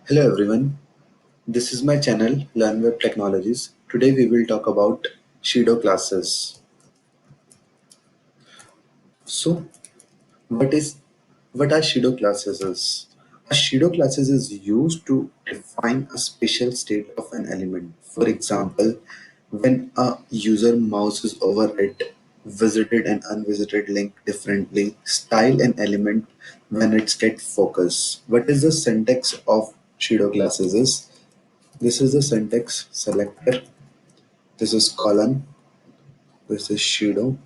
Hello everyone, this is my channel Learn Web Technologies. Today we will talk about Pseudo-classes. So what is what are Pseudo-classes is? A Pseudo-classes is used to define a special state of an element. For example, when a user mouses over it, visited and unvisited link differently, style an element when it's get focus. What is the syntax of Pseudo-classes is? This is the syntax selector. This is colon, this is pseudo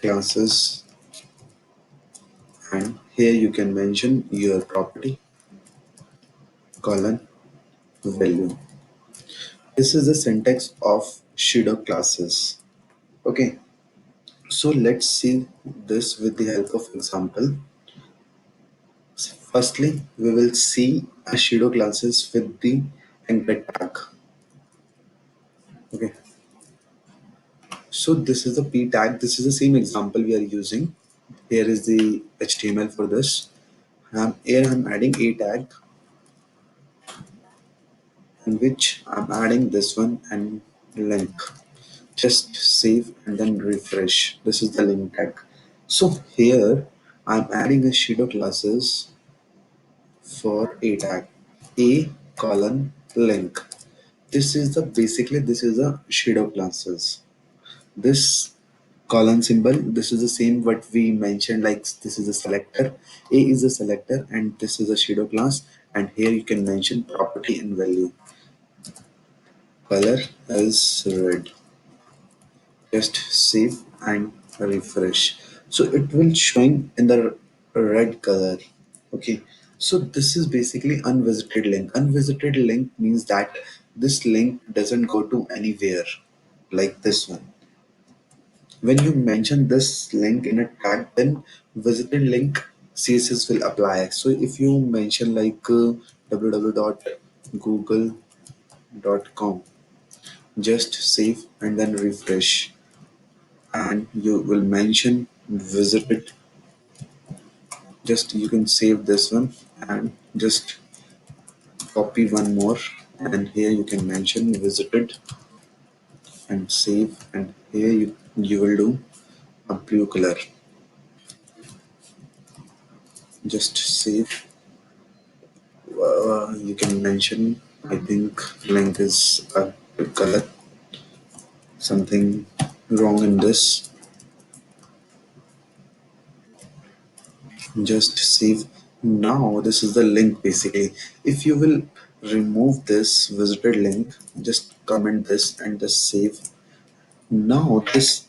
classes, and here you can mention your property colon value. This is the syntax of pseudo classes. Okay, so let's see this with the help of example. Firstly, we will see a pseudo classes with the anchor tag. Okay, so this is the p tag. This is the same example we are using. Here is the HTML for this. Here I'm adding a tag in which I'm adding this one and link. Just save and then refresh. This is the link tag. So here I'm adding a shadow classes for a tag. A colon link. This is a shadow classes. This colon symbol, this is the same what we mentioned, like this is a selector. A is a selector and this is a shadow class, and here you can mention property and value. Color is red. Just save and refresh, so it will showing in the red color. Okay, so this is basically unvisited link. Unvisited link means that this link doesn't go to anywhere, like this one. When you mention this link in a tag, then visited link CSS will apply. So if you mention like www.google.com, just save and then refresh, and you will mention visited. Just you can save this one and just copy one more, and here you can mention visited and save, and here you will do a blue color. Just save. You can mention, I think link is a red color, something wrong in this. Just save. Now this is the link basically. If you will remove this visited link, just comment this and just save. Now this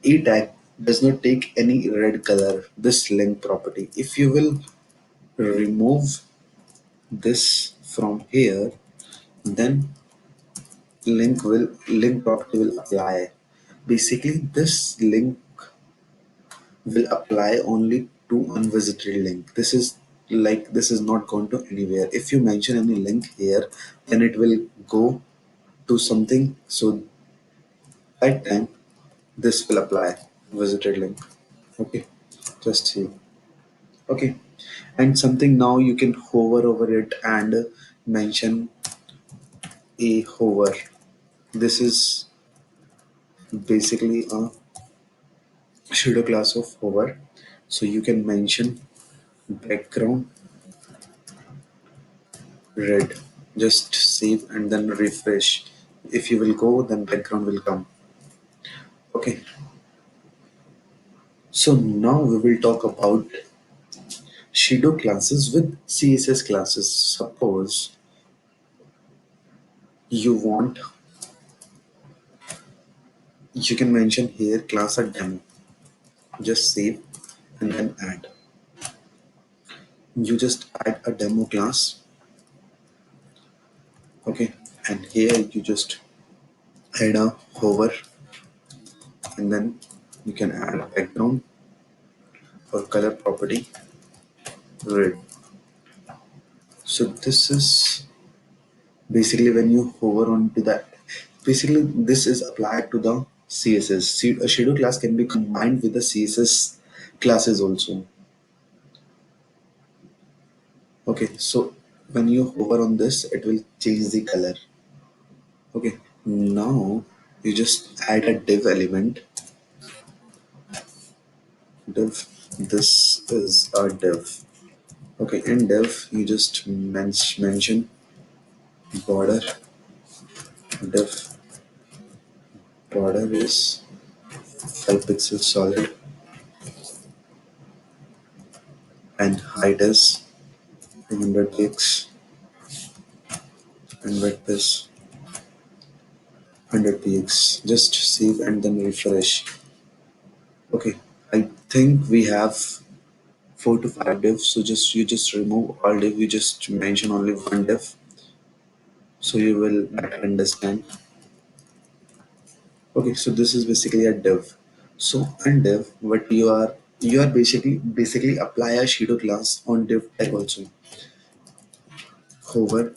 e tag does not take any red color, this link property. If you will remove this from here, then link property will apply. Basically this link will apply only to unvisited link. This is not going to anywhere. If you mention any link here, then it will go to something, so that time this will apply visited link. Okay, just see. Okay, and something, now you can hover over it and mention a hover. This is basically a pseudo class of hover. So you can mention background red. Just save and then refresh. If you will go, then background will come. Okay, so now we will talk about shadow classes with CSS classes. Suppose you want, you can mention here class a demo. Just save and then add. You just add a demo class. Okay, and here you just add a hover, and then you can add a background or color property red. So this is basically when you hover onto that, basically this is applied to the CSS. A shadow class can be combined with the CSS classes also. Okay, so when you hover on this it will change the color. Okay, now you just add a div element. Div, this is a div. Okay, in div you just mention border. Div border is 5 pixels solid and height is 200 pixels and width is 100 px. Just save and then refresh. Okay, I think we have 4 to 5 divs. So just remove all div. You just mention only one div, so you will better understand. Okay, so this is basically a div. So in div, what you are basically apply a shadow class on div tag also. Hover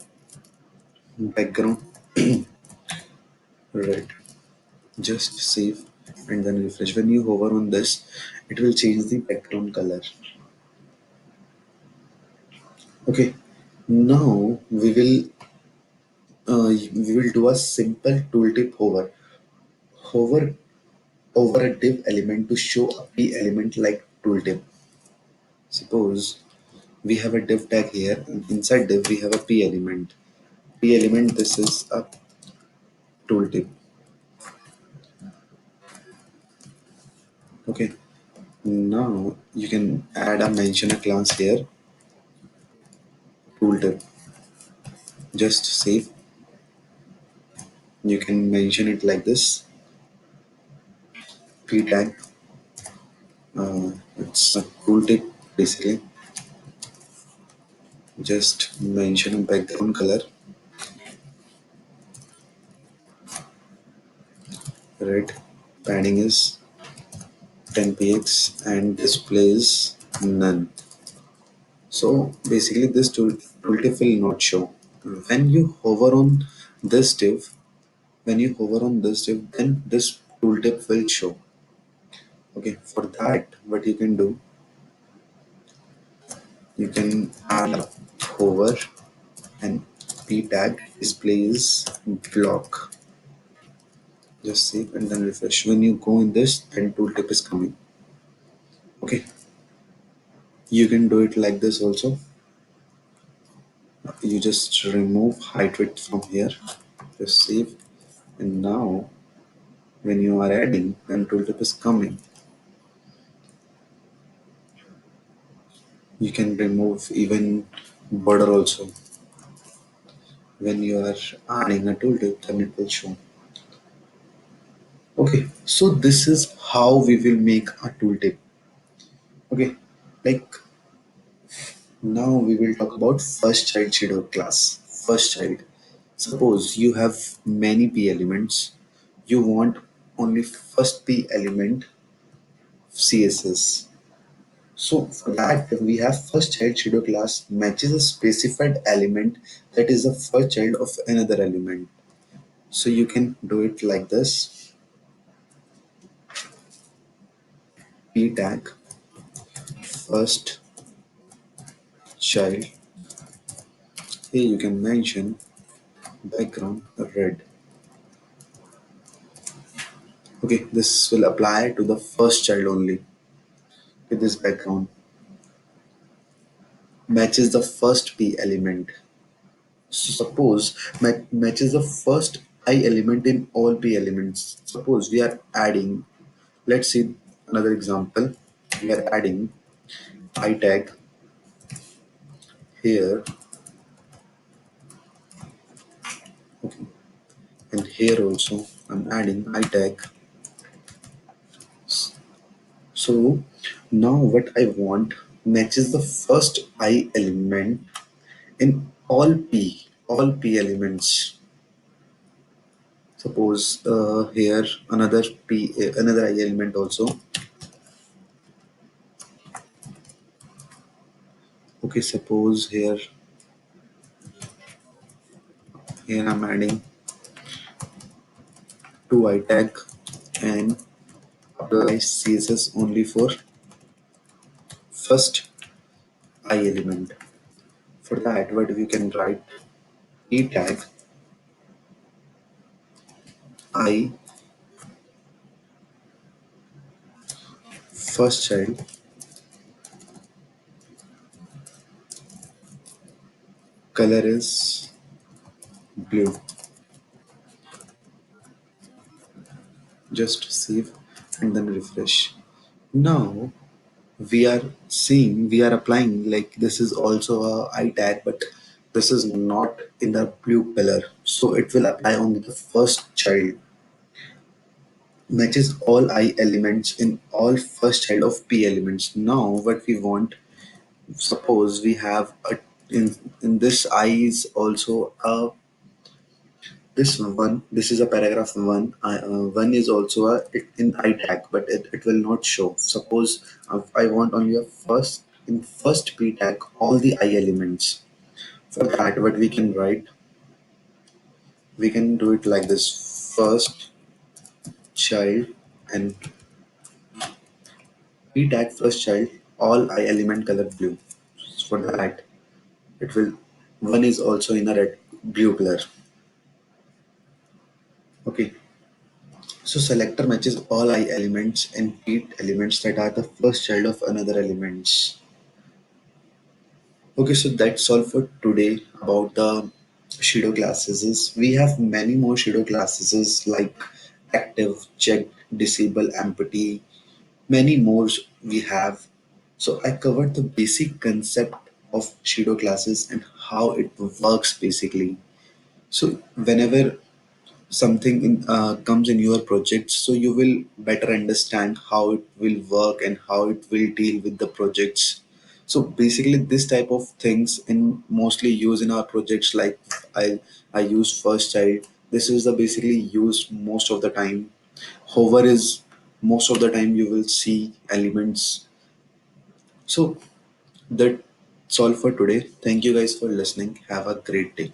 background, right? Just save and then refresh. When you hover on this, it will change the background color. Okay, now we will do a simple tooltip hover. Hover over a div element to show a p element like tooltip. Suppose we have a div tag here, and inside div we have a p element. P element, this is a tooltip. Okay, now you can add a mention a class here, tooltip. Just save. You can mention it like this. P tag. It's a tooltip basically. Just mention a background color, red. Padding is 10 px and displays none. So basically this tooltip will not show. When you hover on this div, then this tooltip will show. Okay, for that what you can do, you can add a hover and p tag displays block. Just save and then refresh. When you go in this, then tooltip is coming. Okay, you can do it like this also. You just remove height width from here. Just save, and now when you are adding, then tooltip is coming. You can remove even border also. When you are adding a tooltip, then it will show. Okay, so this is how we will make a tooltip. Okay, like now we will talk about first child shadow class. First child. Suppose you have many p elements. You want only first p element CSS. So for that we have first child shadow class matches a specified element that is the first child of another element. So you can do it like this. P tag first child. Here you can mention background red. Okay, this will apply to the first child only. With this background matches the first p element. So suppose matches the first I element in all p elements. Suppose we are adding, let's see another example. We are adding I tag here, okay, and here also I'm adding I tag. So now what I want matches the first I element in all p elements. Suppose here another I element also. Okay, suppose here I'm adding two I tag and apply CSS only for first I element. For that, what we can write p tag I first child color is blue. Just save and then refresh. Now we are applying like this is also a I tag, but this is not in the blue color. So it will apply on the first child. Matches all I elements in all first child of P elements. Now what we want, suppose we have a in this I is also a this one, this is a paragraph one. One is also a in I tag, but it will not show. Suppose I want only a first in first P tag all the I elements. For that, what we can write, we can do it like this: first child and P tag first child all I element color blue. For that, it will one is also in a red blue color. Okay. So selector matches all I elements and P elements that are the first child of another elements. Okay, so that's all for today about the pseudo classes. We have many more pseudo classes like active, check, disable, empty, many more we have. So I covered the basic concept of pseudo classes and how it works basically. So whenever something comes in your project, so you will better understand how it will work and how it will deal with the projects. So basically this type of things in mostly use in our projects, like I use first child. This is the basically used most of the time. Hover is most of the time you will see elements. So that's all for today. Thank you guys for listening. Have a great day.